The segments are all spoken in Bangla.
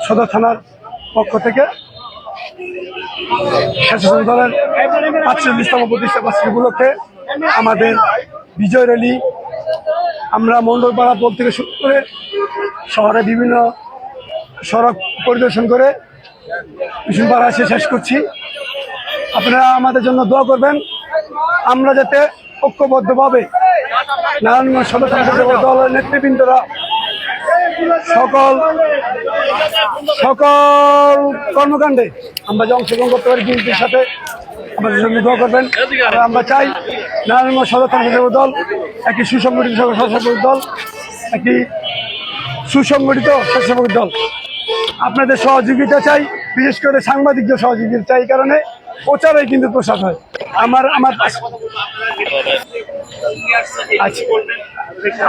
সদর থানার পক্ষ থেকে স্বেচ্ছাসেবক দলের ৪৫তম প্রতিষ্ঠা বার্ষিকী উপলক্ষে আমাদের বিজয় র্যালি আমরা মণ্ডলপাড়া পোল থেকে শুরু করে শহরে বিভিন্ন সড়ক পরিদর্শন করে মিশনপাড়া এসে শেষ করছি। আপনারা আমাদের জন্য দোয়া করবেন, আমরা যাতে ঐক্যবদ্ধভাবে নারায়ণগঞ্জ সদর থানা স্বেচ্ছাসেবক দলের নেতৃবৃন্দরা সকল কর্মকাণ্ডে আমরা যে অংশগ্রহণ করতে পারি বিএনপির সাথে আমাদের জন্য দোয়া করবেন। আমরা চাই নারায়ণগঞ্জ সদর থানা স্বেচ্ছাসেবক দল একটি সুসংগঠিত স্বেচ্ছাসেবক দল, একটি সুসংগঠিত স্বেচ্ছাসেবক দল। আপনাদের সহযোগিতা চাই, বিশেষ করে সাংবাদিকদের সহযোগিতা চাই, এই কারণে প্রচারেই কিন্তু প্রসার হয়। আমার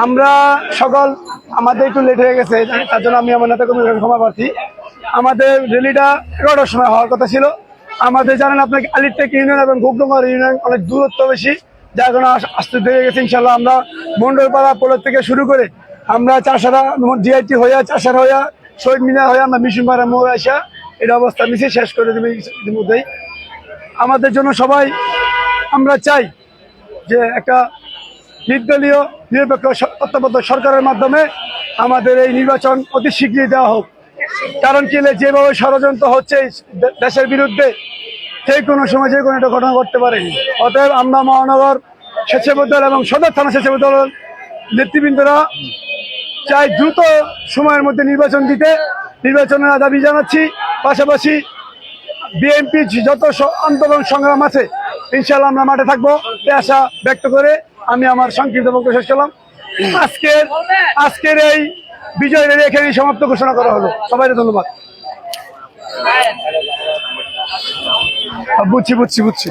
আমরা সকল আমাদের একটু লেট হয়ে গেছে, তার জন্য আমি আমার নেতা কর্মীদের ক্ষমা প্রার্থী। আমাদের র্যালিটা 11টার সময় হওয়ার কথা ছিল। আমাদের জানেন আপনাকে আলিরটেক ইউনিয়ন এবং গোপডোঙ্গর ইউনিয়ন অনেক দূরত্ব বেশি, যার কারণে আসতে দেরি গেছে। ইনশাল্লাহ আমরা মণ্ডলপাড়া পোলের থেকে শুরু করে আমরা চাষারা ডিআইটি হইয়া চাষারা হইয়া শহীদ মিনার হয়ে আমরা মিশনপাড়া মোড়ে আসা এটা অবস্থা মিছিল শেষ করে দেবে ইতিমধ্যেই। আমাদের জন্য সবাই আমরা চাই যে একটা নির্দলীয় নিরপেক্ষ তত্ত্বাবধায়ক সরকারের মাধ্যমে আমাদের এই নির্বাচন অতি শীঘ্রই দেওয়া হোক। কারণ কি, যেভাবে ষড়যন্ত্র হচ্ছে দেশের বিরুদ্ধে, যে কোনো সময় যে কোনো একটা ঘটনা ঘটতে পারে। অতএব আমরা মহানগর স্বেচ্ছাসেবক দল এবং সদর থানা স্বেচ্ছাসেবক দলের নেতৃবৃন্দরা চাই দ্রুত সময়ের মধ্যে নির্বাচন দিতে, নির্বাচনের দাবি জানাচ্ছি। পাশাপাশি বিএনপি যত আন্দোলন সংগ্রাম আছে ইনশাল্লাহ আমরা মাঠে থাকবো এই আশা ব্যক্ত করে আমি আমার সংক্ষিপ্ত বক্তব্য শেষ করলাম। আজকের এই বিজয় র্যালি এখানেই সমাপ্ত ঘোষণা করা হলো। সবাইকে ধন্যবাদ। বুঝছি।